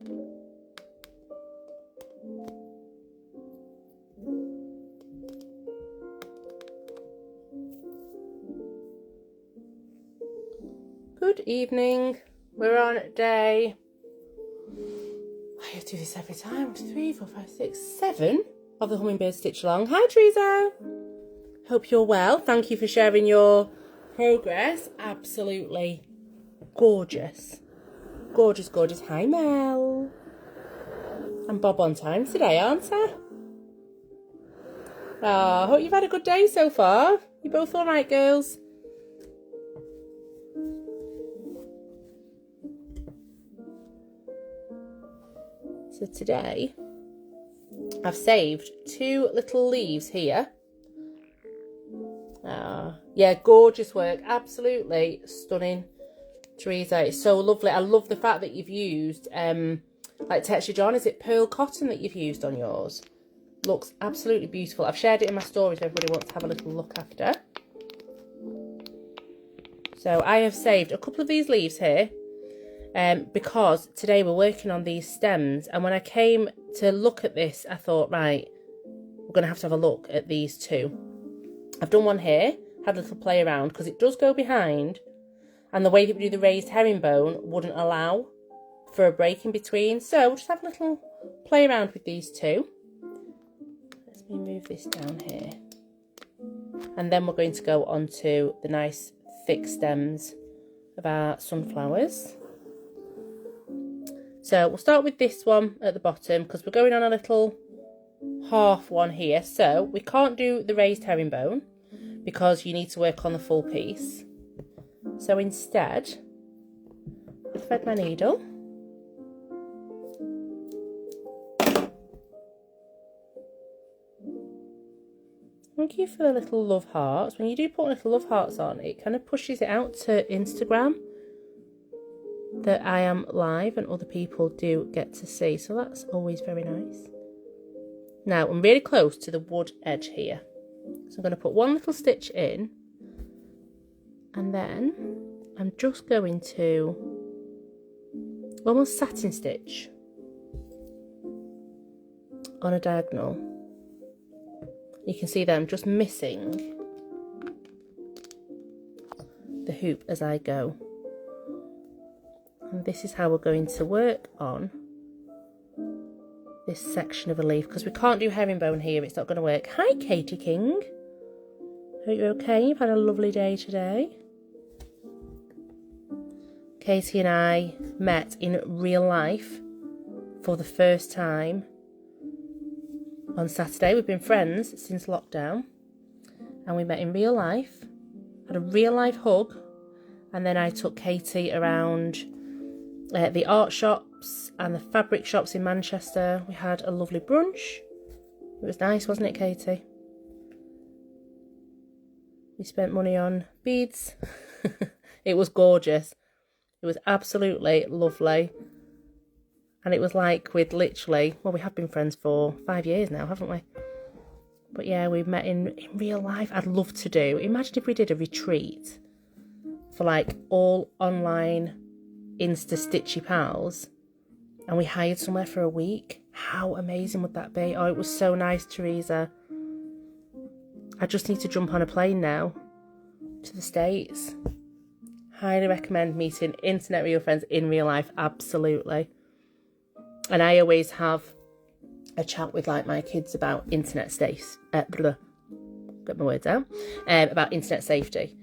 Good evening. We're on day, I do this every time, 3, 4, 5, 6, 7 of the Hummingbird Stitchalong. Hi Teresa. Hope you're well. Thank you for sharing your progress. Absolutely gorgeous. Gorgeous, gorgeous. Hi Mel. I'm Bob on time today, aren't I? Oh, hope you've had a good day so far. You both alright, girls? So today, I've saved 2 little leaves here. Yeah, gorgeous work. Absolutely stunning, Teresa. It's so lovely. I love the fact that you've used, like textured yarn. Is it pearl cotton that you've used on yours? Looks absolutely beautiful. I've shared it in my stories if everybody wants to have a little look after. So I have saved a couple of these leaves here. Because today we're working on these stems, and when I came to look at this, I thought, right, we're going to have a look at these 2. I've done one here, had a little play around, because it does go behind, and the way that we do the raised herringbone wouldn't allow for a break in between, so we'll just have a little play around with these 2. Let me move this down here, and then we're going to go on to the nice thick stems of our sunflowers. So we'll start with this one at the bottom because we're going on a little half one here. So we can't do the raised herringbone because you need to work on the full piece. So instead, I've thread my needle. Thank you for the little love hearts. When you do put little love hearts on, it kind of pushes it out to Instagram that I am live and other people do get to see, so that's always very nice. Now I'm really close to the wood edge here, so I'm going to put one little stitch in, and then I'm just going to almost satin stitch on a diagonal. You can see that I'm just missing the hoop as I go. And this is how we're going to work on this section of a leaf, because we can't do herringbone here, it's not going to work. Hi Katie King, hope you're okay, you've had a lovely day today. Katie and I met in real life for the first time on Saturday. We've been friends since lockdown, and we met in real life, had a real life hug, and then I took Katie around the art shops and the fabric shops in Manchester. We had a lovely brunch. It was nice, wasn't it, Katie? We spent money on beads. It was gorgeous. It was absolutely lovely. And it was like we'd literally, well, we have been friends for 5 years now, haven't we? But yeah, we've met in real life. I'd love to do, imagine if we did a retreat for like all online Insta Stitchy pals, and we hired somewhere for a week. How amazing would that be? Oh, it was so nice, Teresa. I just need to jump on a plane now to the States. Highly recommend meeting internet real friends in real life, absolutely. And I always have a chat with like my kids about internet get my words out, about internet safety.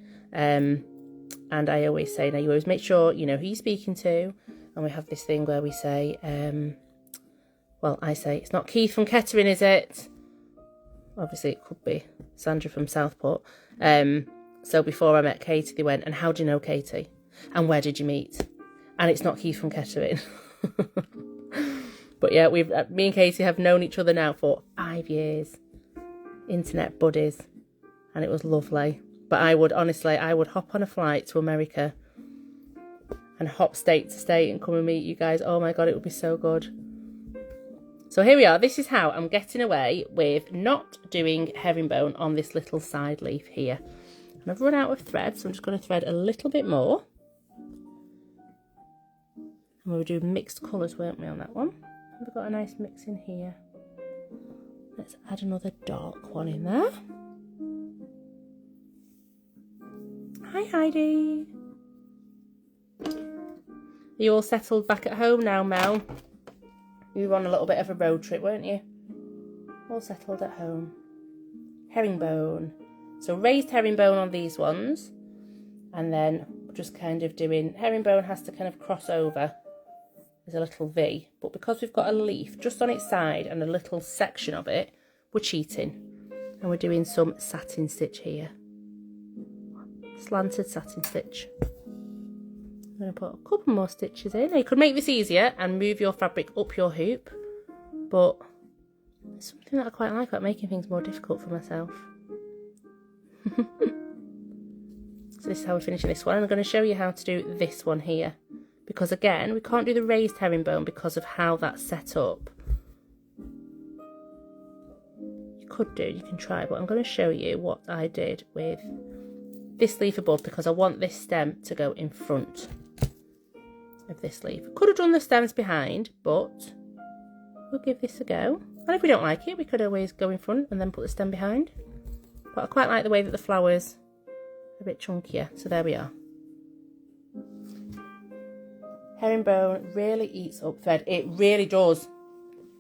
And I always say, now you always make sure you know who you're speaking to. And we have this thing where we say, well, I say, it's not Keith from Kettering, is it? Obviously, it could be Sandra from Southport. So before I met Katie, they went, and how do you know Katie? And where did you meet? And it's not Keith from Kettering. But yeah, me and Katie have known each other now for 5 years. Internet buddies. And it was lovely. But I would hop on a flight to America and hop state to state and come and meet you guys. Oh my God, it would be so good. So here we are. This is how I'm getting away with not doing herringbone on this little side leaf here. And I've run out of thread, so I'm just going to thread a little bit more. And we were doing mixed colours, weren't we, on that one? We've got a nice mix in here. Let's add another dark one in there. Hi Heidi. Are you all settled back at home now, Mel? You were on a little bit of a road trip, weren't you? All settled at home. Herringbone. So raised herringbone on these ones. And then just kind of doing, herringbone has to kind of cross over. There's a little V. But because we've got a leaf just on its side and a little section of it, we're cheating. And we're doing some satin stitch here. Slanted satin stitch. I'm going to put a couple more stitches in. Now you could make this easier and move your fabric up your hoop, but it's something that I quite like about making things more difficult for myself. So this is how we're finishing this one, and I'm going to show you how to do this one here, because again we can't do the raised herringbone because of how that's set up. You could do, you can try, but I'm going to show you what I did with this leaf above, because I want this stem to go in front of this leaf. Could have done the stems behind, but we'll give this a go. And if we don't like it, we could always go in front and then put the stem behind. But I quite like the way that the flowers are a bit chunkier. So there we are. Herringbone really eats up thread. It really does.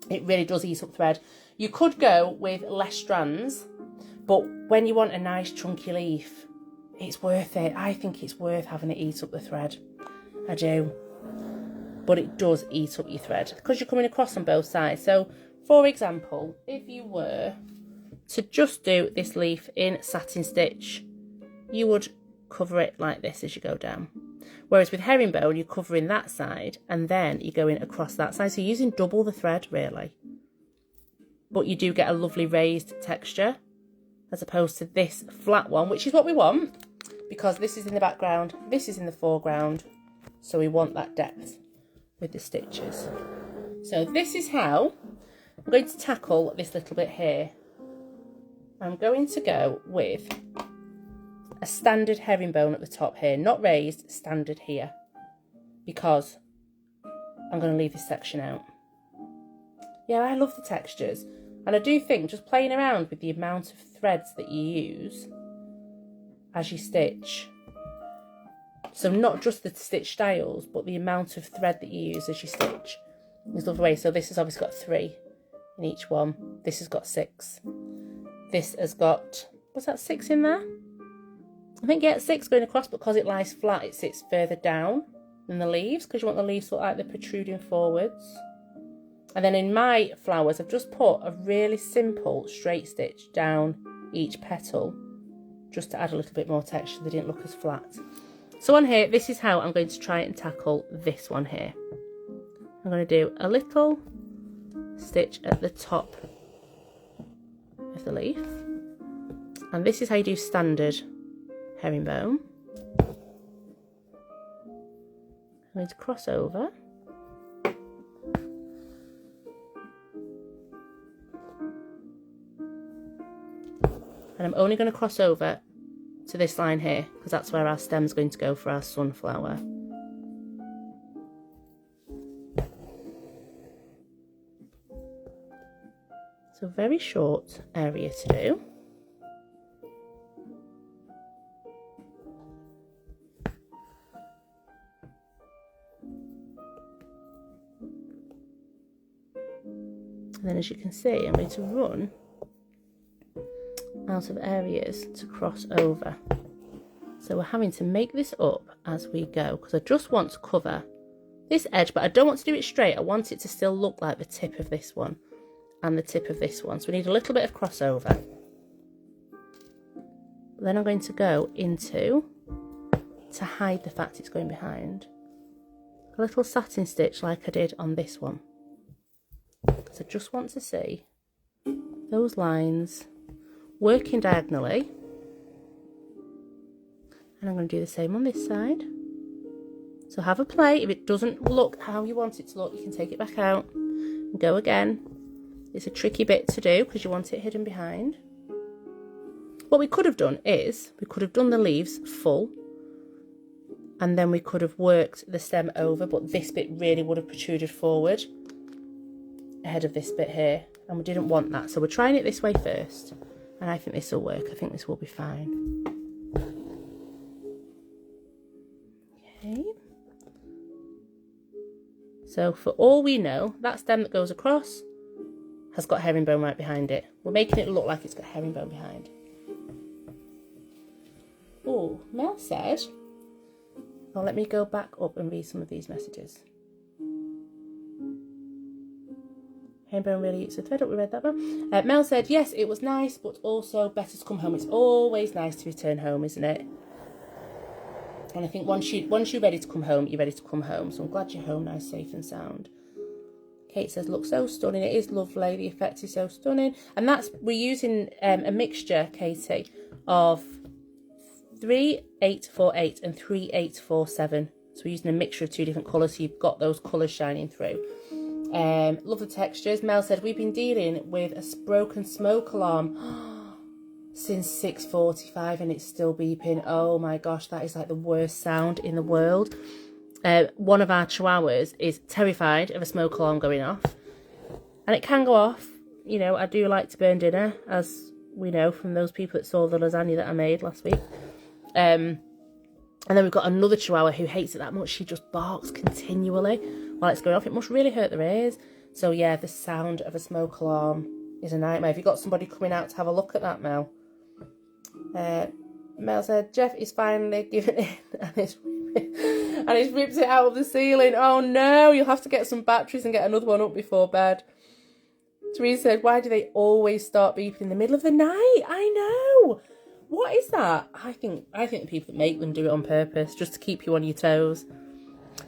It really does eat up thread. You could go with less strands, but when you want a nice chunky leaf, it's worth it. I think it's worth having it eat up the thread. I do. But it does eat up your thread because you're coming across on both sides. So, for example, if you were to just do this leaf in satin stitch, you would cover it like this as you go down. Whereas with herringbone, you're covering that side and then you're going across that side. So you're using double the thread, really. But you do get a lovely raised texture as opposed to this flat one, which is what we want, because this is in the background, this is in the foreground. So we want that depth with the stitches. So this is how I'm going to tackle this little bit here. I'm going to go with a standard herringbone at the top here, not raised, standard here, because I'm going to leave this section out. Yeah, I love the textures, and I do think just playing around with the amount of threads that you use as you stitch, so not just the stitch styles, but the amount of thread that you use as you stitch is lovely. So this has obviously got 3 in each one. This has got 6. This has got, what's that, 6 in there? I think, yeah, 6 going across, but because it lies flat, it sits further down than the leaves, because you want the leaves to look like they're protruding forwards. And then in my flowers, I've just put a really simple straight stitch down each petal, just to add a little bit more texture. They didn't look as flat. So on here, this is how I'm going to try and tackle this one here. I'm going to do a little stitch at the top of the leaf. And this is how you do standard herringbone. I'm going to cross over. And I'm only going to cross over to this line here, because that's where our stem's going to go for our sunflower. So very short area to do. And then as you can see, I'm going to run out of areas to cross over. So we're having to make this up as we go, because I just want to cover this edge, but I don't want to do it straight. I want it to still look like the tip of this one and the tip of this one. So we need a little bit of crossover. Then I'm going to go into, to hide the fact it's going behind, a little satin stitch like I did on this one. So I just want to see those lines working diagonally, and I'm going to do the same on this side. So have a play. If it doesn't look how you want it to look, you can take it back out and go again. It's a tricky bit to do because you want it hidden behind. What we could have done is we could have done the leaves full and then we could have worked the stem over, but this bit really would have protruded forward ahead of this bit here, and we didn't want that, so we're trying it this way first, and I think this will work. I think this will be fine. Okay, so for all we know, that stem that goes across has got herringbone right behind it. We're making it look like it's got herringbone behind. Oh, Mel said, oh, let me go back up and read some of these messages. Herringbone really eats the thread up. We read that one. Mel said, yes, it was nice, but also better to come home. It's always nice to return home, isn't it? And I think once you're ready to come home, you're ready to come home. So I'm glad you're home, nice, safe and sound. Kate says, looks so stunning. It is lovely. The effect is so stunning. And we're using a mixture, Katie, of 3848 and 3847. So we're using a mixture of two different colours, so you've got those colours shining through. Love the textures. Mel said, we've been dealing with a broken smoke alarm since 6:45 and it's still beeping. Oh my gosh, that is like the worst sound in the world. One of our chihuahuas is terrified of a smoke alarm going off, and it can go off. You know, I do like to burn dinner, as we know from those people that saw the lasagna that I made last week. And then we've got another chihuahua who hates it that much. She just barks continually while it's going off. It must really hurt their ears. So yeah, the sound of a smoke alarm is a nightmare. Have you got somebody coming out to have a look at that, Mel? Mel said, Jeff is finally giving in and he's ripped it out of the ceiling. Oh no, you'll have to get some batteries and get another one up before bed. Teresa said, why do they always start beeping in the middle of the night? I know. What is that? I think the people that make them do it on purpose, just to keep you on your toes.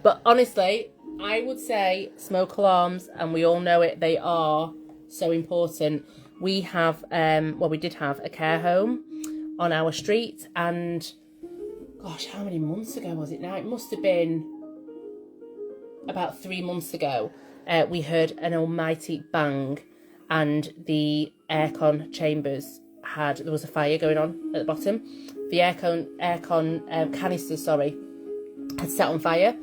But honestly, I would say smoke alarms, and we all know it, they are so important. We have, we did have a care home on our street, and gosh, how many months ago was it now? It must have been about 3 months ago. We heard an almighty bang, and the aircon chambers there was a fire going on at the bottom. The aircon canisters, had set on fire,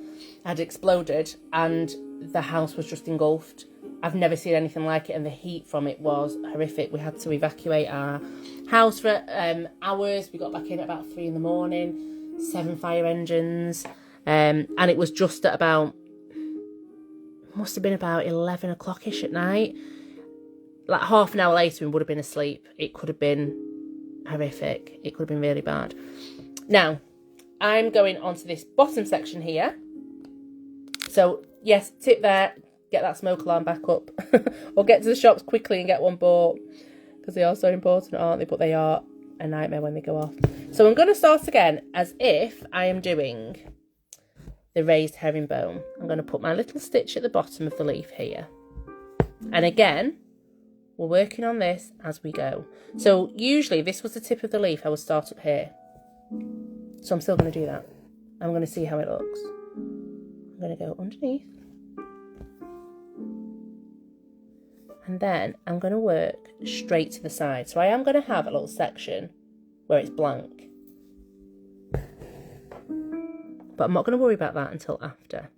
had exploded, and the house was just engulfed. I've never seen anything like it, and the heat from it was horrific. We had to evacuate our house for hours. We got back in at about 3 a.m, 7 fire engines, and it was just at must have been about 11 o'clock-ish at night. Like half an hour later, we would have been asleep. It could have been horrific. It could have been really bad. Now, I'm going on to this bottom section here. So, yes, tip there, get that smoke alarm back up. Or get to the shops quickly and get one bought, because they are so important, aren't they? But they are a nightmare when they go off. So I'm going to start again as if I am doing the raised herringbone. I'm going to put my little stitch at the bottom of the leaf here. And again, we're working on this as we go. So usually this was the tip of the leaf. I would start up here. So I'm still going to do that. I'm going to see how it looks. I'm going to go underneath. And then I'm going to work straight to the side. So I am going to have a little section where it's blank. But I'm not going to worry about that until after.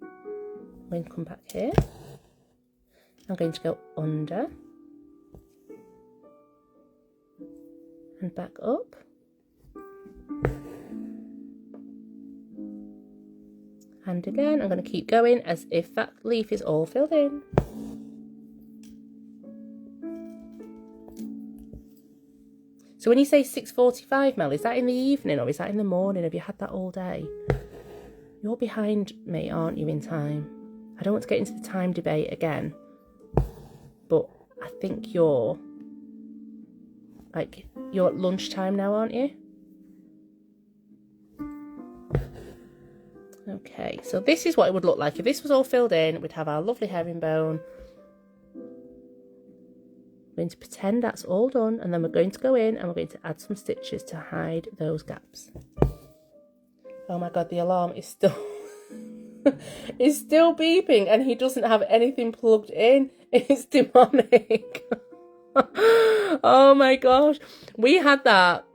I'm going to come back here. I'm going to go under and back up. And again, I'm going to keep going as if that leaf is all filled in. So when you say 6:45, Mel, is that in the evening or is that in the morning? Have you had that all day? You're behind me, aren't you, in time? I don't want to get into the time debate again, but I think you're at lunchtime now, aren't you? Okay, so this is what it would look like. If this was all filled in, we'd have our lovely herringbone. We're going to pretend that's all done, and then we're going to go in and we're going to add some stitches to hide those gaps. Oh my god, the alarm is still is still beeping, and he doesn't have anything plugged in. It's demonic. Oh my gosh, we had that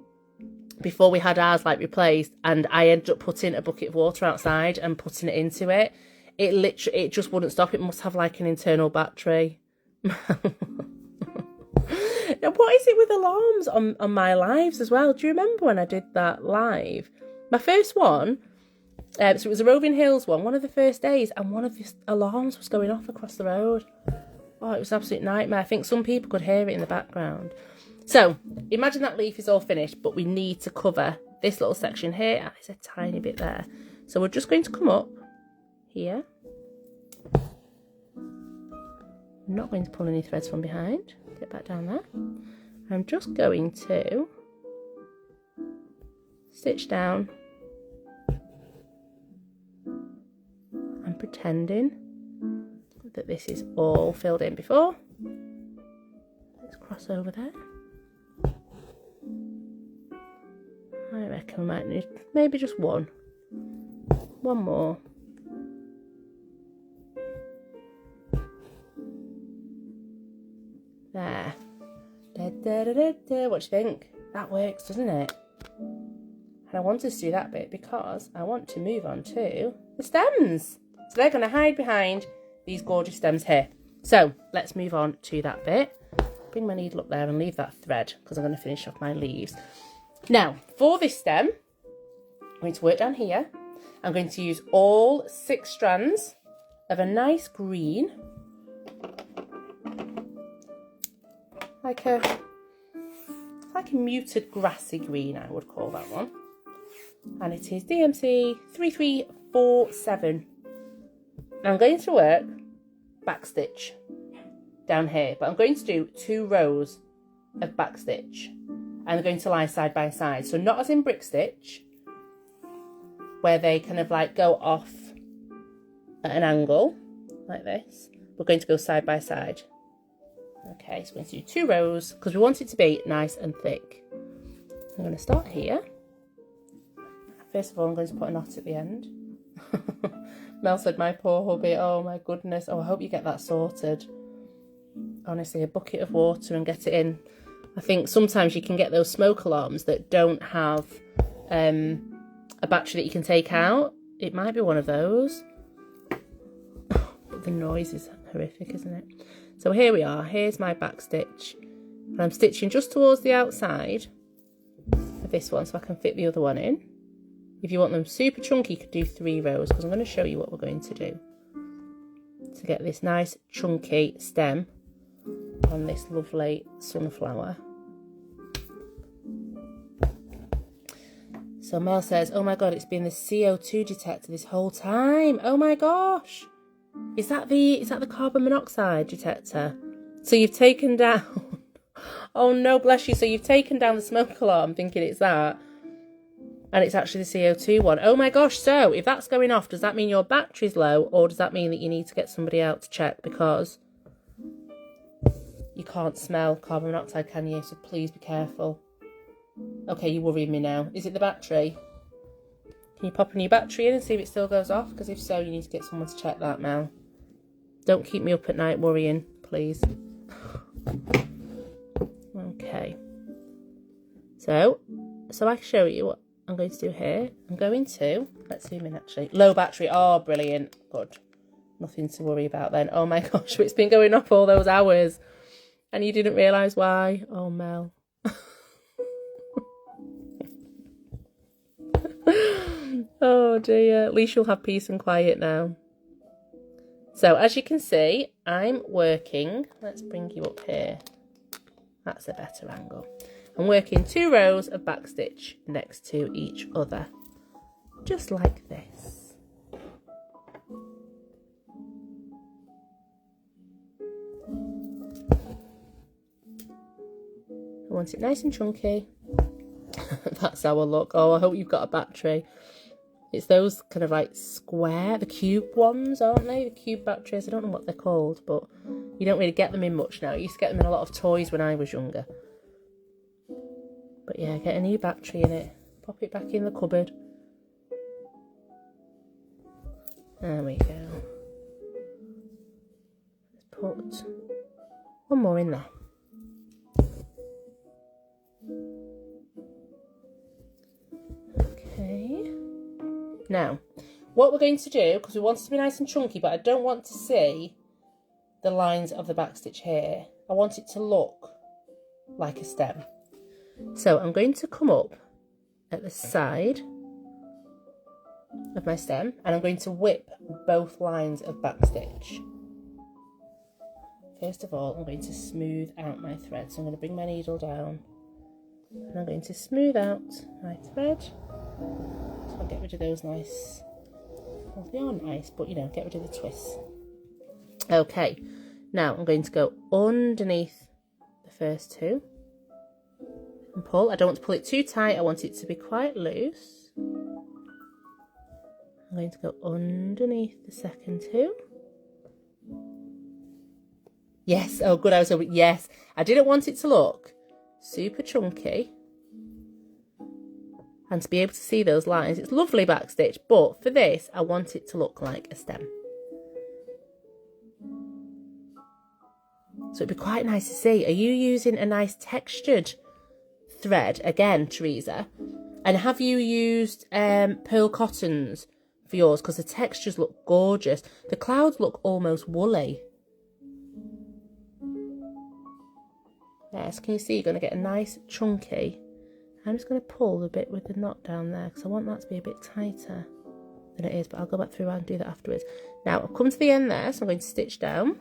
before we had ours like replaced, and I ended up putting a bucket of water outside and putting it into it. It just wouldn't stop. It must have like an internal battery. Now, what is it with alarms on my lives as well? Do you remember when I did that live? My first one, so it was a Roving Hills one of the first days, and one of the alarms was going off across the road. Oh, it was an absolute nightmare. I think some people could hear it in the background. So, imagine that leaf is all finished, but we need to cover this little section here, and there's a tiny bit there. So we're just going to come up here. I'm not going to pull any threads from behind. Get back down there. I'm just going to stitch down and pretending that this is all filled in before. Let's cross over there. I reckon we might need maybe just one more. There. Da, da, da, da, da. What do you think? That works, doesn't it? And I want us to do that bit because I want to move on to the stems. So they're going to hide behind these gorgeous stems here. So let's move on to that bit. Bring my needle up there and leave that thread because I'm going to finish off my leaves. Now, for this stem, I'm going to work down here. I'm going to use all 6 strands of a nice green. Like a muted grassy green, I would call that one. And it is DMC 3347. I'm going to work backstitch down here, but I'm going to do 2 rows of backstitch, and they're going to lie side by side. So not as in brick stitch, where they kind of like go off at an angle like this. We're going to go side by side. Okay, so we're going to do 2 rows because we want it to be nice and thick. I'm going to start here. First of all, I'm going to put a knot at the end. Mel said, my poor hubby, oh my goodness. Oh, I hope you get that sorted. Honestly, a bucket of water and get it in. I think sometimes you can get those smoke alarms that don't have a battery that you can take out. It might be one of those. But the noise is horrific, isn't it? So here we are. Here's my back stitch. And I'm stitching just towards the outside of this one so I can fit the other one in. If you want them super chunky, you could do 3 rows because I'm going to show you what we're going to do to get this nice chunky stem on this lovely sunflower. So Mel says, oh my god, it's been the CO2 detector this whole time. Oh my gosh. Is that the carbon monoxide detector? So you've taken down oh no, bless you. So you've taken down the smoke alarm thinking it's that. And it's actually the CO2 one. Oh my gosh, so if that's going off, does that mean your battery's low? Or does that mean that you need to get somebody out to check? Because you can't smell carbon monoxide, can you? So please be careful. Okay, you're worrying me now. Is it the battery? Can you pop a new battery in and see if it still goes off? Because if so, you need to get someone to check that now. Don't keep me up at night worrying, please. Okay. So I can show you what I'm going to do here. I'm going to, let's zoom in actually. Low battery, oh brilliant, good. Nothing to worry about then. Oh my gosh, it's been going off all those hours and you didn't realise why. Oh Mel. Oh dear, at least you'll have peace and quiet now. So as you can see, I'm working, let's bring you up here. That's a better angle. I'm working 2 rows of backstitch next to each other, just like this. I want it nice and chunky. That's our look. Oh, I hope you've got a battery. It's those kind of like square, the cube ones, aren't they? The cube batteries. I don't know what they're called, but you don't really get them in much now. I used to get them in a lot of toys when I was younger. But yeah, get a new battery in it. Pop it back in the cupboard. There we go. Let's put one more in there. Now, what we're going to do, because we want it to be nice and chunky, but I don't want to see the lines of the back stitch here. I want it to look like a stem. So I'm going to come up at the side of my stem and I'm going to whip both lines of back stitch. First of all, I'm going to smooth out my thread. So I'm going to bring my needle down and I'm going to smooth out my thread. So I'll get rid of those nice, well, they are nice, but you know, get rid of the twists. Okay, now I'm going to go underneath the first two and pull. I don't want to pull it too tight, I want it to be quite loose. I'm going to go underneath the second two. Yes, oh good, I was over, yes. I didn't want it to look super chunky and to be able to see those lines. It's lovely backstitch, but for this, I want it to look like a stem. So it'd be quite nice to see. Are you using a nice textured thread again, Teresa? And have you used pearl cottons for yours? Because the textures look gorgeous. The clouds look almost woolly. Yes, can you see? You're going to get a nice chunky. I'm just going to pull the bit with the knot down there because I want that to be a bit tighter than it is, but I'll go back through and do that afterwards. Now, I've come to the end there, so I'm going to stitch down.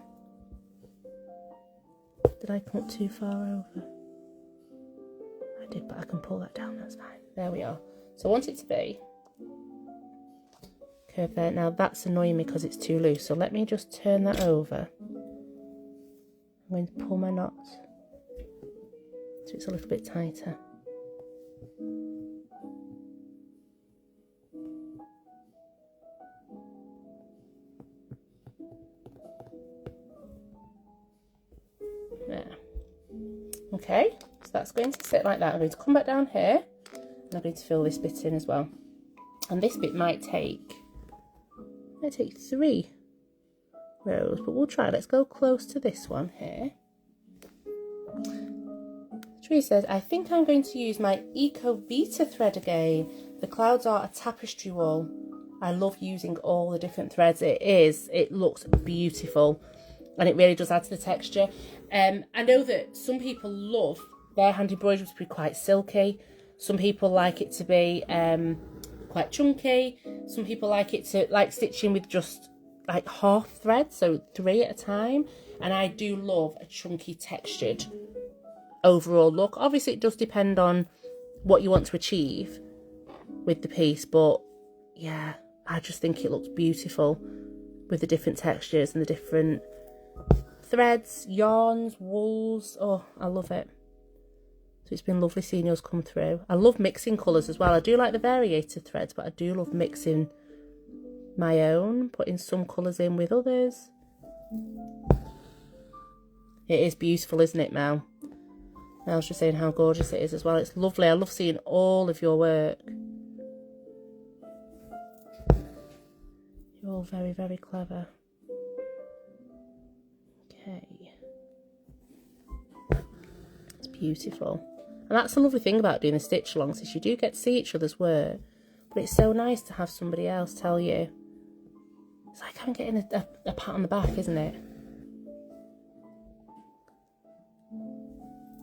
Did I come up too far over? I did, but I can pull that down, that's fine. There we are. So I want it to be curved there. Now, that's annoying me because it's too loose, so let me just turn that over. I'm going to pull my knot so it's a little bit tighter. There. Okay, so that's going to sit like that. I'm going to come back down here and I'm going to fill this bit in as well. And this bit might take 3 rows, but we'll try. Let's go close to this one here. Tree says, I think I'm going to use my Eco Vita thread again. The clouds are a tapestry wool. I love using all the different threads. It looks beautiful and it really does add to the texture. I know that some people love their hand embroidery to be quite silky. Some people like it to be quite chunky. Some people like it to like stitching with just like half thread, so 3 at a time. And I do love a chunky textured overall look. Obviously it does depend on what you want to achieve with the piece, but yeah, I just think it looks beautiful with the different textures and the different threads, yarns, wools. Oh, I love it. So it's been lovely seeing yours come through. I love mixing colours as well. I do like the variated threads, but I do love mixing my own, putting some colours in with others. It is beautiful, isn't it, Mel? I was just saying how gorgeous it is as well. It's lovely. I love seeing all of your work. You're all very, very clever. Okay. It's beautiful. And that's the lovely thing about doing the stitch alongs is you do get to see each other's work. But it's so nice to have somebody else tell you. It's like I'm getting a pat on the back, isn't it?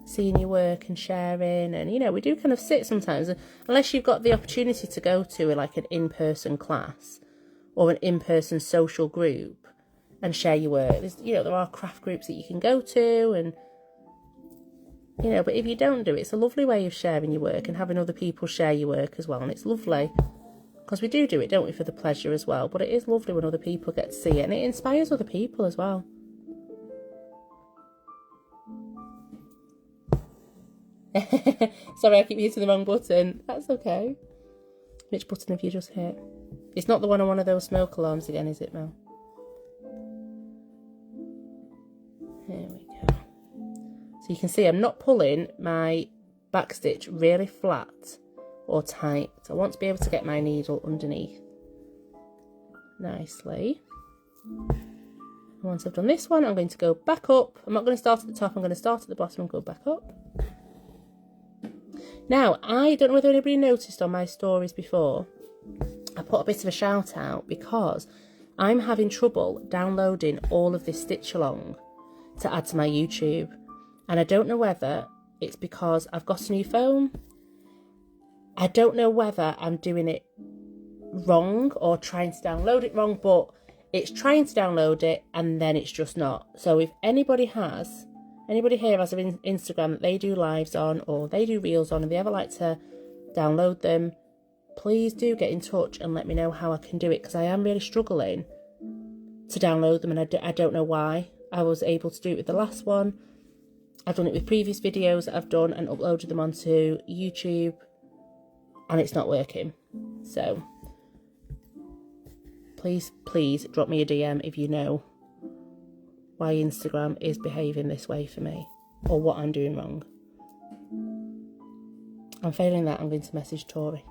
Seeing your work and sharing, and you know, we do kind of sit sometimes, unless you've got the opportunity to go to like an in-person class or an in-person social group and share your work. There's, you know, there are craft groups that you can go to, and you know, but if you don't do it, it's a lovely way of sharing your work and having other people share your work as well. And it's lovely because we do it, don't we, for the pleasure as well, but it is lovely when other people get to see it and it inspires other people as well. Sorry, I keep hitting the wrong button. That's okay. Which button have you just hit? It's not the one on one of those smoke alarms again, is it, Mel? Here we go. So you can see I'm not pulling my back stitch really flat or tight. I want to be able to get my needle underneath nicely. And once I've done this one, I'm going to go back up. I'm not going to start at the top. I'm going to start at the bottom and go back up. Now, I don't know whether anybody noticed on my stories before, I put a bit of a shout out because I'm having trouble downloading all of this stitch along to add to my YouTube. And I don't know whether it's because I've got a new phone. I don't know whether I'm doing it wrong or trying to download it wrong, but it's trying to download it and then it's just not. So if anybody here has an Instagram that they do lives on or they do reels on and they ever like to download them, please do get in touch and let me know how I can do it, because I am really struggling to download them and I don't know why. I was able to do it with the last one. I've done it with previous videos that I've done and uploaded them onto YouTube and it's not working. So please drop me a DM if you know why Instagram is behaving this way for me or what I'm doing wrong. I'm failing that. I'm going to message Tori.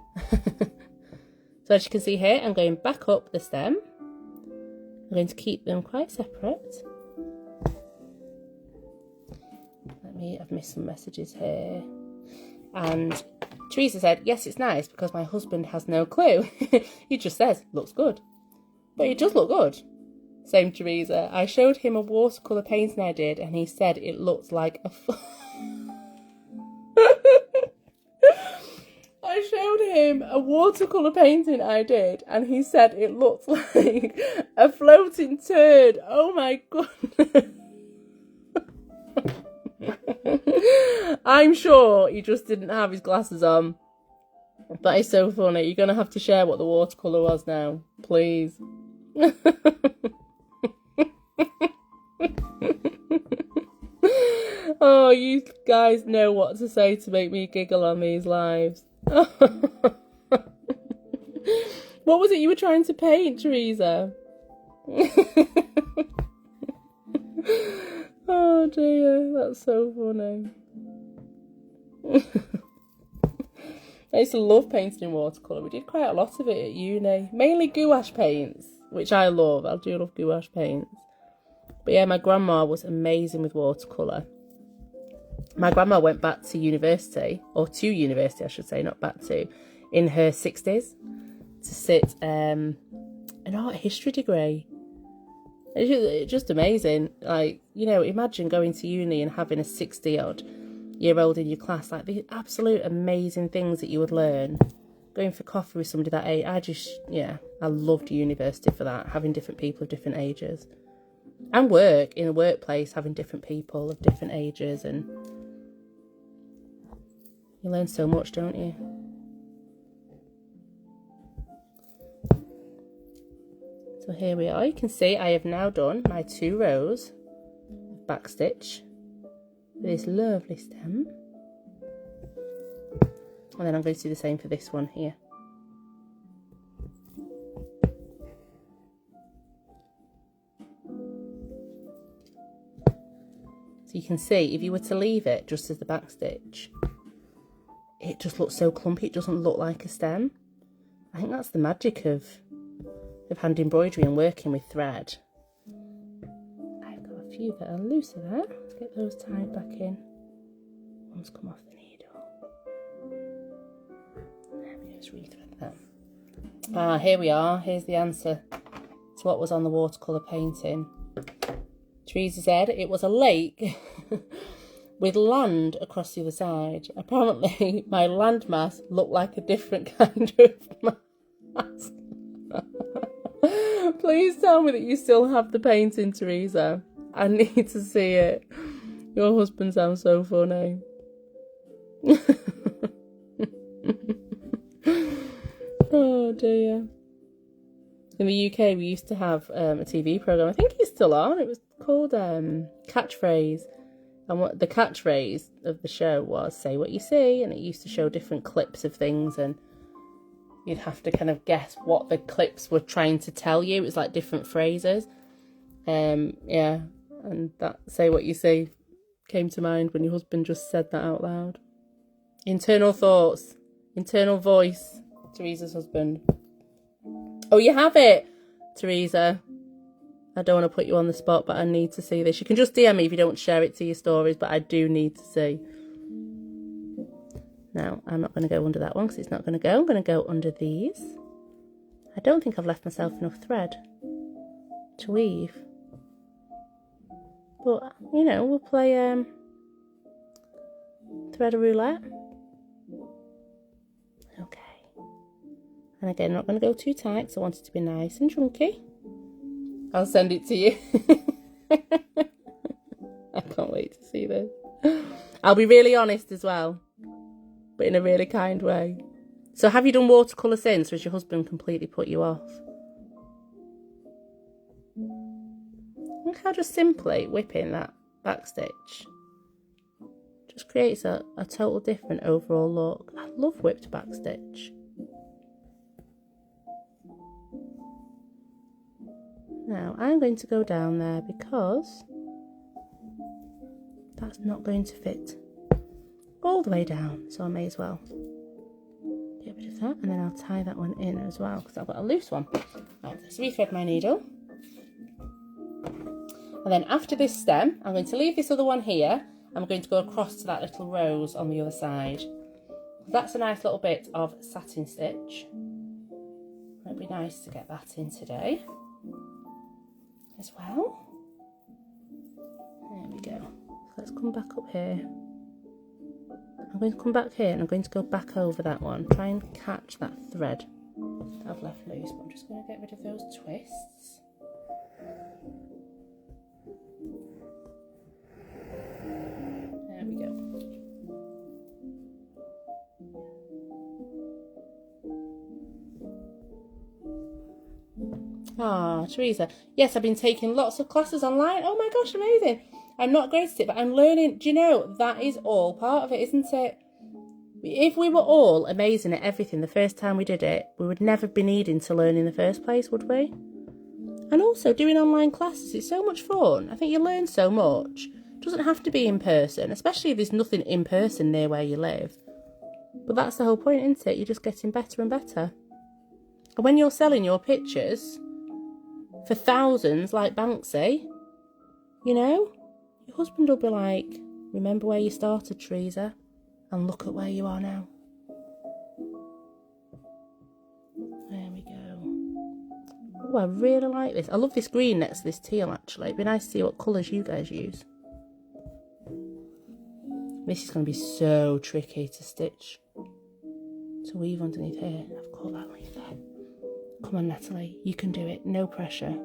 So as you can see here, I'm going back up the stem. I'm going to keep them quite separate. I've missed some messages here. And Teresa said, yes, it's nice because my husband has no clue. He just says, looks good. But it does look good. Same Teresa. I showed him a watercolour painting I did and he said it looked like a... I showed him a watercolour painting I did and he said it looked like a floating turd. Oh my goodness. I'm sure he just didn't have his glasses on. That is so funny. You're going to have to share what the watercolour was now, please. Oh, you guys know what to say to make me giggle on these lives. What was it you were trying to paint, Teresa? Oh dear, that's so funny. I used to love painting in watercolour. We did quite a lot of it at uni. Mainly gouache paints, which I love. I do love gouache paints. But yeah, my grandma was amazing with watercolour. My grandma went back to university, or to university I should say, not back to, in her 60s to sit an art history degree. It's just amazing. Like, you know, imagine going to uni and having a 60-odd-year-old in your class. Like, the absolute amazing things that you would learn. Going for coffee with somebody that age, I loved university for that. Having different people of different ages. And work, in a workplace, having different people of different ages. And you learn so much, don't you? So here we are. You can see I have now done my 2 rows of back stitch with this lovely stem. And then I'm going to do the same for this one here. So you can see if you were to leave it just as the back stitch, it just looks so clumpy. It doesn't look like a stem. I think that's the magic of hand embroidery and working with thread. I've got a few that are looser there. Let's get those tied back in. One's come off the needle. There we go, just rethread that. Here we are. Here's the answer to what was on the watercolour painting. Teresa said it was a lake with land across the other side. Apparently my landmass looked like a different kind of mass. Please tell me that you still have the painting, Teresa. I need to see it. Your husband sounds so funny. Oh dear. In the UK we used to have a TV programme. I think it's still on. It was called Catchphrase. And what the catchphrase of the show was say what you see, and it used to show different clips of things and you'd have to kind of guess what the clips were trying to tell you. It was like different phrases. Yeah, and that say what you see came to mind when your husband just said that out loud. Internal thoughts, internal voice, Teresa's husband. Oh, you have it, Teresa. I don't want to put you on the spot, but I need to see this. You can just DM me if you don't share it to your stories, but I do need to see. Now, I'm not going to go under that one because it's not going to go. I'm going to go under these. I don't think I've left myself enough thread to weave. But, you know, we'll play thread roulette. Okay. And again, I'm not going to go too tight because I want it to be nice and chunky. I'll send it to you. I can't wait to see this. I'll be really honest as well, but in a really kind way. So have you done watercolour since, or has your husband completely put you off? Look how just simply whipping that back stitch just creates a total different overall look. I love whipped back stitch. Now I'm going to go down there because that's not going to fit all the way down, so I may as well get rid of that, and then I'll tie that one in as well because I've got a loose one. Right, let's rethread my needle. And then after this stem, I'm going to leave this other one here. I'm going to go across to that little rose on the other side. That's a nice little bit of satin stitch. It'd be nice to get that in today as well. There we go. So let's come back up here. I'm going to come back here and I'm going to go back over that one. Try and catch that thread that I've left loose. But I'm just going to get rid of those twists. There we go. Ah, Teresa. Yes, I've been taking lots of classes online. Oh my gosh, amazing. I'm not great at it, but I'm learning. Do you know, that is all part of it, isn't it? If we were all amazing at everything the first time we did it, we would never be needing to learn in the first place, would we? And also, doing online classes, it's so much fun. I think you learn so much. It doesn't have to be in person, especially if there's nothing in person near where you live. But that's the whole point, isn't it? You're just getting better and better. And when you're selling your pictures for thousands, like Banksy, you know, your husband will be like, remember where you started, Teresa, and look at where you are now. There we go. Oh, I really like this. I love this green next to this teal, actually. It'd be nice to see what colours you guys use. This is going to be so tricky to stitch, to weave underneath here. I've caught that leaf there. Come on, Natalie, you can do it. No pressure.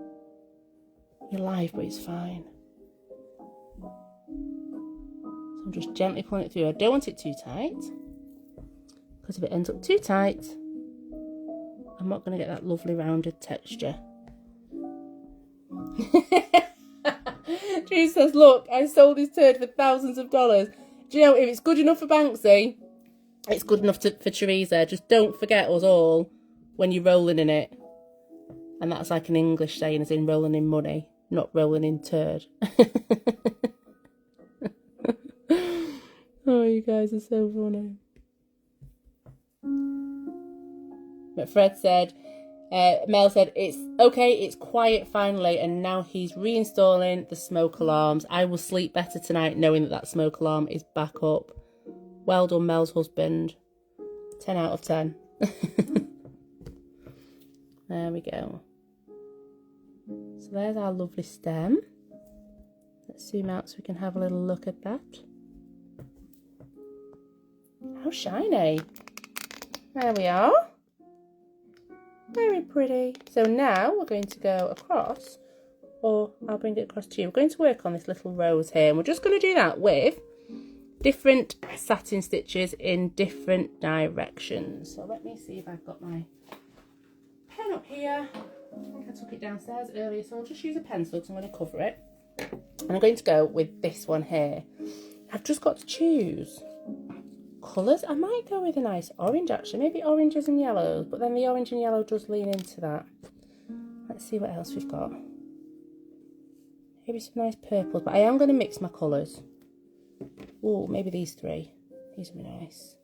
You're live, but it's fine. So I'm just gently pulling it through. I don't want it too tight, because if it ends up too tight, I'm not going to get that lovely rounded texture. Drew says, look, I sold this turd for thousands of dollars. Do you know, if it's good enough for Banksy, it's good enough for Teresa. Just don't forget us all when you're rolling in it. And that's like an English saying, as in rolling in money, not rolling in turd. Oh, you guys are so funny. But Fred said, Mel said, it's okay, it's quiet finally, and now he's reinstalling the smoke alarms. I will sleep better tonight knowing that smoke alarm is back up. Well done, Mel's husband. 10 out of 10. There we go. So there's our lovely stem. Let's zoom out so we can have a little look at that. How shiny. There we are. Very pretty. So now we're going to go across, or I'll bring it across to you. We're going to work on this little rose here, and we're just going to do that with different satin stitches in different directions. So let me see if I've got my pen up here. I think I took it downstairs earlier, so I'll just use a pencil because I'm going to cover it. And I'm going to go with this one here. I've just got to choose colours. I might go with a nice orange, actually. Maybe oranges and yellows, but then the orange and yellow does lean into that. Let's see what else we've got. Maybe some nice purples, but I am going to mix my colours. Oh, maybe these three. These will be nice.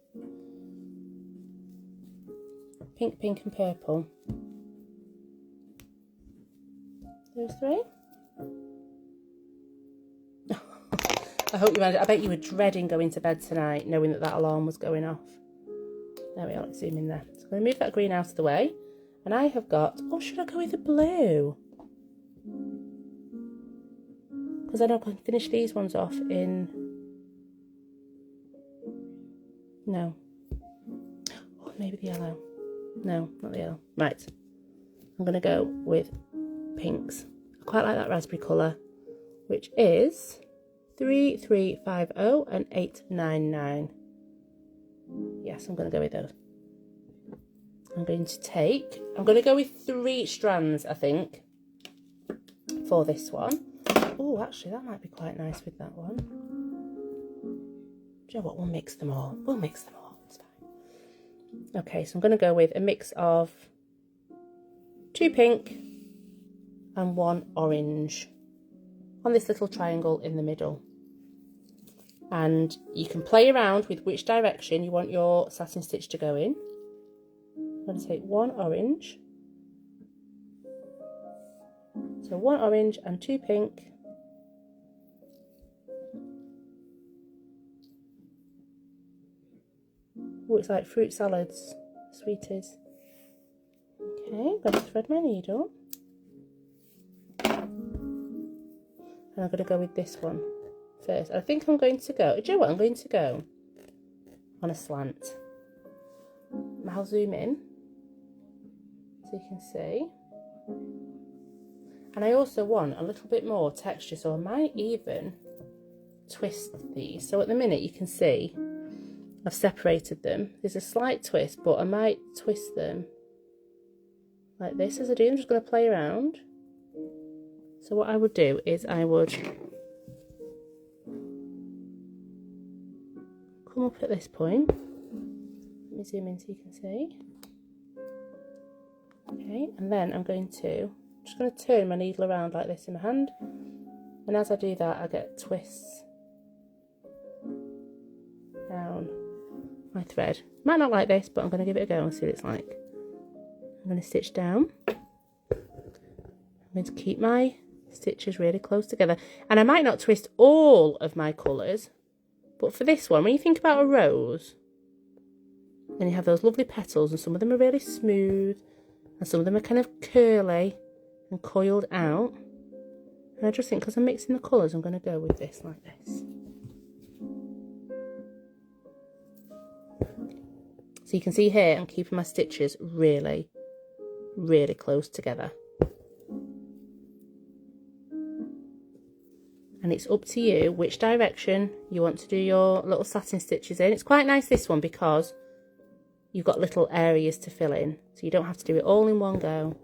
Pink, pink and purple. Those three. I hope you managed. I bet you were dreading going to bed tonight, knowing that alarm was going off. There we are. Let's zoom in there. So I'm going to move that green out of the way. And I have got, oh, should I go with the blue? Because I know I can finish these ones off in, no. Oh, maybe the yellow. No, not the yellow. Right. I'm going to go with pinks. I quite like that raspberry colour, which is 3350 and 899. Yes, I'm going to go with those. I'm going to go with 3 strands, I think, for this one. Oh, actually, that might be quite nice with that one. Do you know what? We'll mix them all. We'll mix them all. It's fine. Okay, so I'm going to go with a mix of 2 pink and 1 orange on this little triangle in the middle. And you can play around with which direction you want your satin stitch to go in. I'm going to take 1 orange. So 1 orange and 2 pink. Oh, it's like fruit salads, sweeties. Okay, I'm going to thread my needle. And I'm going to go with this one first. I think I'm going to go, do you know what? I'm going to go on a slant. I'll zoom in so you can see. And I also want a little bit more texture, so I might even twist these. So at the minute you can see I've separated them. There's a slight twist, but I might twist them like this as I do. I'm just going to play around. So what I would do is I would come up at this point. Let me zoom in so you can see. Okay, and then I'm just going to turn my needle around like this in my hand. And as I do that, I get twists down my thread. Might not like this, but I'm going to give it a go and see what it's like. I'm going to stitch down. I'm going to keep my stitches really close together. And I might not twist all of my colours, but for this one, when you think about a rose, and you have those lovely petals, and some of them are really smooth, and some of them are kind of curly and coiled out. And I just think, because I'm mixing the colours, I'm going to go with this like this. So you can see here, I'm keeping my stitches really, really close together. And it's up to you which direction you want to do your little satin stitches in. It's quite nice, this one, because you've got little areas to fill in, so you don't have to do it all in one go.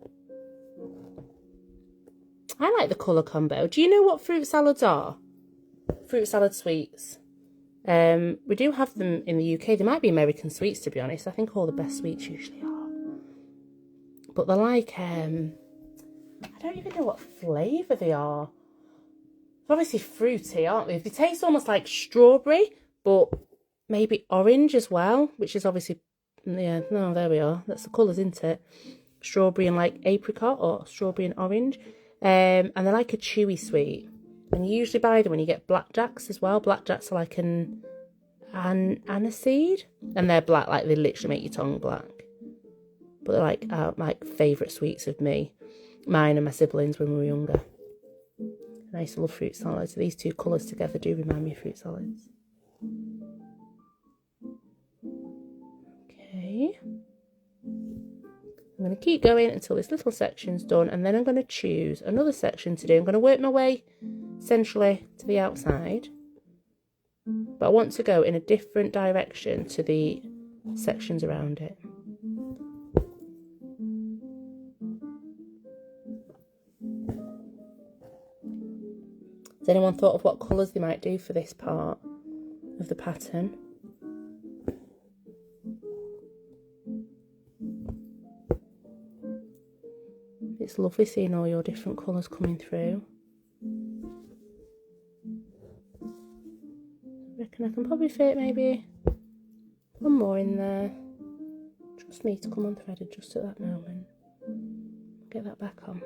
I like the colour combo. Do you know what fruit salads are? Fruit salad sweets. We do have them in the UK. They might be American sweets, to be honest. I think all the best sweets usually are. But they're like, I don't even know what flavour they are. They're obviously fruity, aren't they? They taste almost like strawberry, but maybe orange as well, which is obviously, yeah, no, there we are. That's the colours, isn't it? Strawberry and like apricot, or strawberry and orange. And they're like a chewy sweet. And you usually buy them when you get blackjacks as well. Blackjacks are like an aniseed, and they're black, like they literally make your tongue black. But they're like favourite sweets of mine and my siblings when we were younger. I used to love fruit salads. So these two colours together do remind me of fruit salads. Okay. I'm going to keep going until this little section's done, and then I'm going to choose another section to do. I'm going to work my way centrally to the outside, but I want to go in a different direction to the sections around it. Has anyone thought of what colours they might do for this part of the pattern? It's lovely seeing all your different colours coming through. I reckon I can probably fit maybe one more in there. Just me to come unthreaded just at that moment. Get that back on.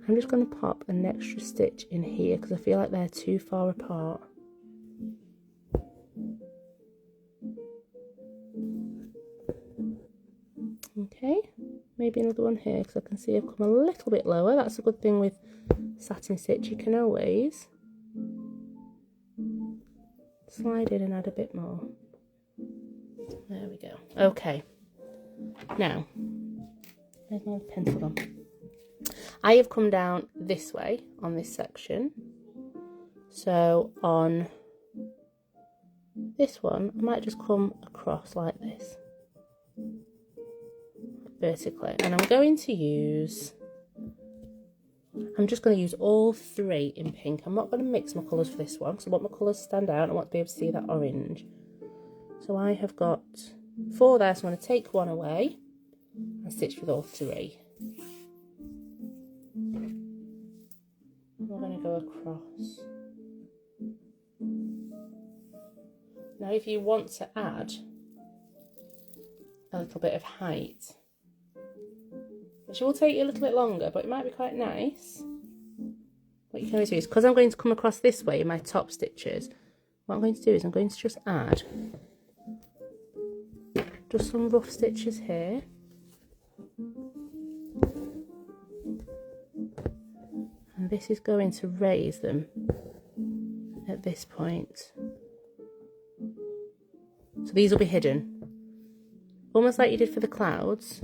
I'm just going to pop an extra stitch in here because I feel like they're too far apart. Okay, maybe another one here because I can see I've come a little bit lower. That's a good thing with satin stitch, you can always slide in and add a bit more. There we go. Okay, now where's my pencil gone? I have come down this way on this section, so on this one I might just come across like this vertically, and I'm just going to use all three in pink. I'm not going to mix my colours for this one because I want my colours to stand out. I want to be able to see that orange. So I have got 4 there, so I'm going to take one away and stitch with all 3. We're going to go across. Now if you want to add a little bit of height, which will take you a little bit longer, but it might be quite nice. What you can always do is, because I'm going to come across this way in my top stitches, what I'm going to do is I'm going to just add just some rough stitches here. And this is going to raise them at this point. So these will be hidden, almost like you did for the clouds.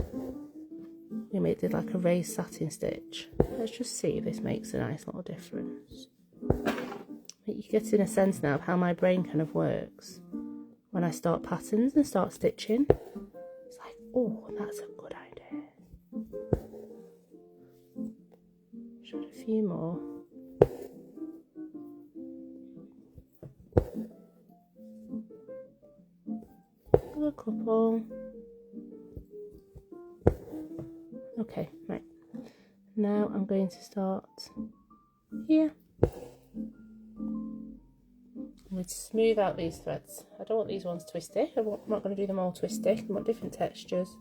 We did like a raised satin stitch. Let's just see if this makes a nice little difference. You're getting a sense now of how my brain kind of works when I start patterns and start stitching. It's like, oh, that's a good idea. Should add a few more. A couple. Okay, right. Now I'm going to start here. I'm going to smooth out these threads. I don't want these ones twisty. I'm not going to do them all twisty. I want different textures.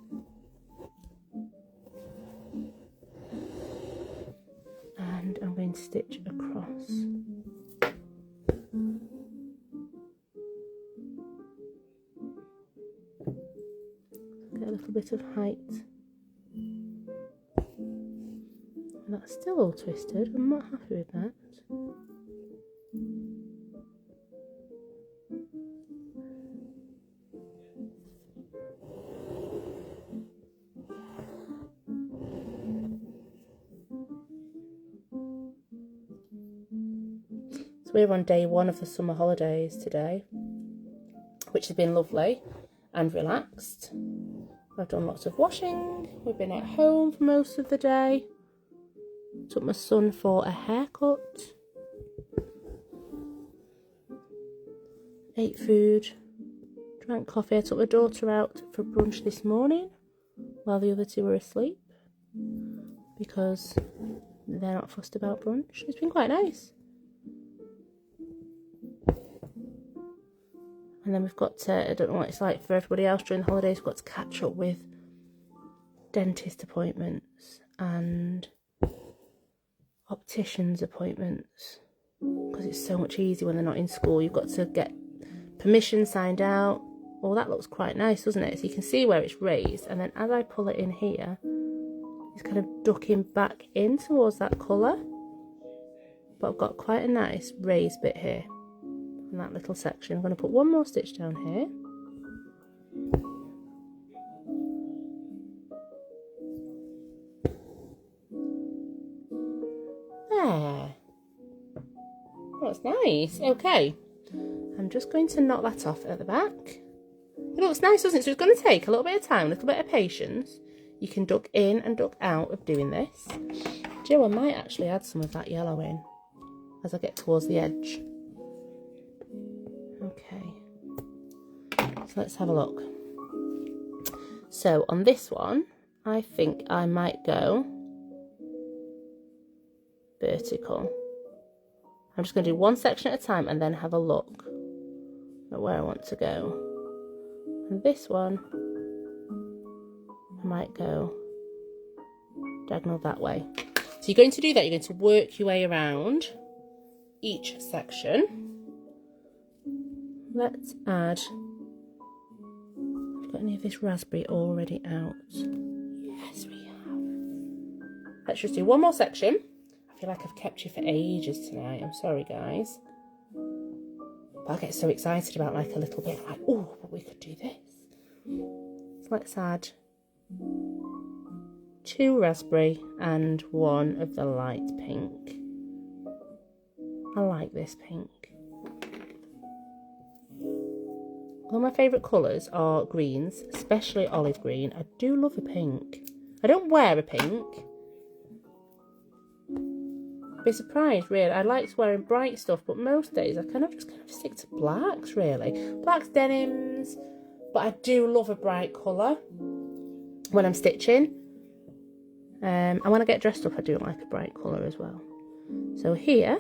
And I'm going to stitch across. Get a little bit of height. And that's still all twisted. I'm not happy with that. So we're on day 1 of the summer holidays today, which has been lovely and relaxed. I've done lots of washing. We've been at home for most of the day. Took my son for a haircut. Ate food. Drank coffee. I took my daughter out for brunch this morning while the other 2 were asleep because they're not fussed about brunch. It's been quite nice. And then we've got to, I don't know what it's like for everybody else during the holidays, we've got to catch up with dentist appointments and opticians appointments because it's so much easier when they're not in school. You've got to get permission signed out. Well, that looks quite nice, doesn't it? So you can see where it's raised, and then as I pull it in here, it's kind of ducking back in towards that colour. But I've got quite a nice raised bit here in that little section. I'm going to put one more stitch down here. There. Oh, that's nice. Okay. I'm just going to knock that off at the back. It looks nice, doesn't it? So it's going to take a little bit of time, a little bit of patience. You can duck in and duck out of doing this. Joe, I might actually add some of that yellow in as I get towards the edge. Okay. So let's have a look. So on this one, I think I might go vertical. I'm just going to do one section at a time and then have a look at where I want to go. And this one, I might go diagonal that way. So you're going to do that, you're going to work your way around each section. Let's add a Got any of this raspberry already out? Yes, we have. Let's just do one more section. I feel like I've kept you for ages tonight. I'm sorry, guys. But I get so excited about like a little bit like, oh, but we could do this. So let's add 2 raspberry and 1 of the light pink. I like this pink. One of my favourite colours are greens, especially olive green. I do love a pink. I don't wear a pink. Be surprised, really. I like wearing bright stuff, but most days I kind of stick to blacks, really. Blacks, denims, but I do love a bright colour when I'm stitching. And when I get dressed up, I do like a bright colour as well. So here,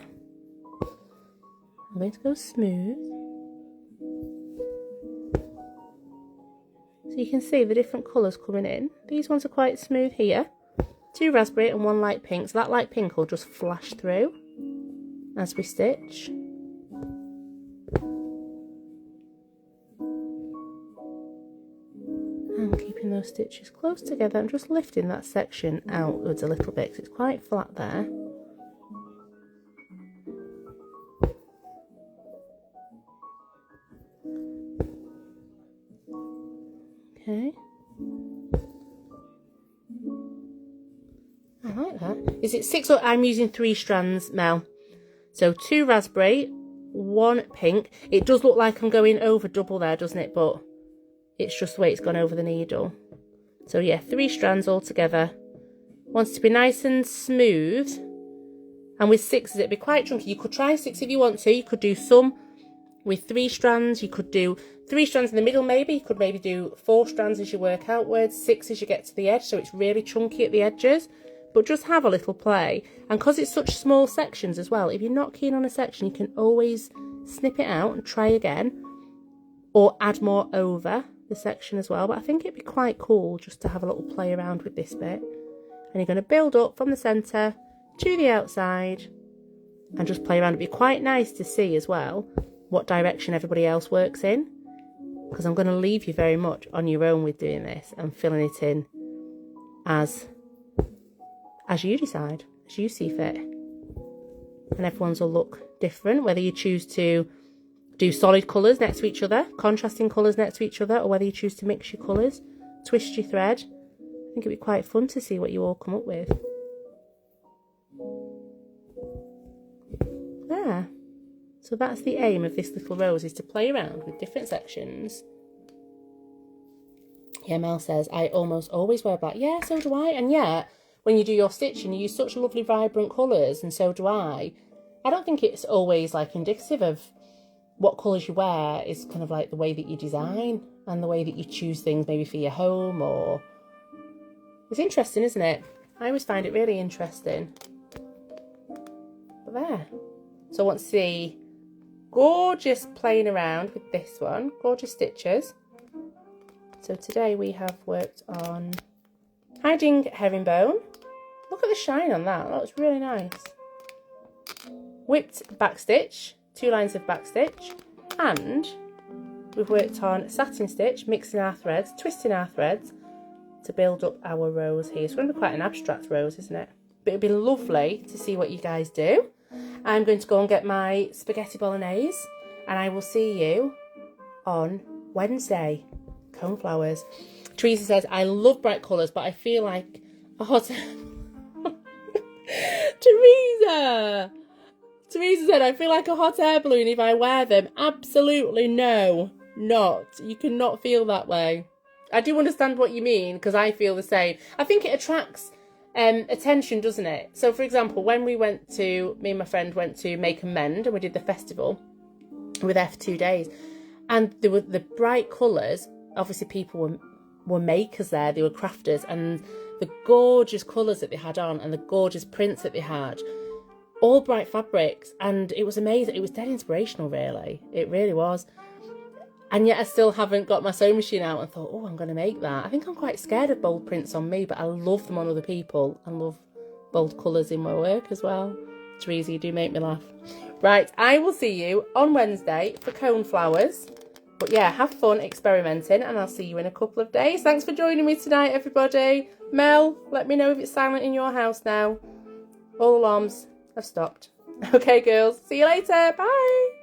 I'm going to go smooth. So you can see the different colours coming in. These ones are quite smooth here. 2 raspberry and 1 light pink. So that light pink will just flash through as we stitch. And keeping those stitches close together. I'm just lifting that section outwards a little bit because it's quite flat there. Okay. I like that. Is it 6 or I'm using 3 strands, Mel? So 2 raspberry, 1 pink. It does look like I'm going over double there, doesn't it? But it's just the way it's gone over the needle. So yeah, 3 strands all together. Wants to be nice and smooth. And with 6s, it'd be quite chunky. You could try 6 if you want to. You could do some with 3 strands. You could do 3 strands in the middle maybe. You could maybe do 4 strands as you work outwards, 6 as you get to the edge, so it's really chunky at the edges. But just have a little play. And because it's such small sections as well, if you're not keen on a section, you can always snip it out and try again. Or add more over the section as well. But I think it'd be quite cool just to have a little play around with this bit. And you're going to build up from the centre to the outside and just play around. It'd be quite nice to see as well what direction everybody else works in, because I'm going to leave you very much on your own with doing this and filling it in as you decide, as you see fit. And everyone's will look different, whether you choose to do solid colours next to each other, contrasting colours next to each other, or whether you choose to mix your colours, twist your thread. I think it'd be quite fun to see what you all come up with. There. So that's the aim of this little rose, is to play around with different sections. Yeah, Mel says, I almost always wear black. Yeah, so do I. And yet, when you do your stitching, you use such lovely vibrant colours, and so do I. I don't think it's always like indicative of what colours you wear. Is kind of like the way that you design and the way that you choose things maybe for your home, or... It's interesting, isn't it? I always find it really interesting. But there. So I want to see gorgeous playing around with this one. Gorgeous stitches. So today we have worked on hiding herringbone. Look at the shine on that. That looks really nice. Whipped back stitch. 2 lines of back stitch. And we've worked on satin stitch, mixing our threads, twisting our threads to build up our rose here. It's going to be quite an abstract rose, isn't it? But it'd be lovely to see what you guys do. I'm going to go and get my spaghetti bolognese, and I will see you on Wednesday. Coneflowers. Teresa says, I love bright colours, but I feel like a hot... Teresa said, I feel like a hot air balloon if I wear them. Absolutely no, not. You cannot feel that way. I do understand what you mean, because I feel the same. I think it attracts attention, doesn't it? So, for example, when me and my friend went to Make and Mend, and we did the festival with F 2 days, and there were the bright colours. Obviously, people were makers there, they were crafters, and the gorgeous colours that they had on and the gorgeous prints that they had, all bright fabrics, and it was amazing. It was dead inspirational, really. It really was. And yet I still haven't got my sewing machine out and thought, oh, I'm going to make that. I think I'm quite scared of bold prints on me, but I love them on other people. I love bold colours in my work as well. Teresa, you do make me laugh. Right, I will see you on Wednesday for Coneflowers. But yeah, have fun experimenting, and I'll see you in a couple of days. Thanks for joining me tonight, everybody. Mel, let me know if it's silent in your house now. All alarms have stopped. Okay, girls. See you later. Bye.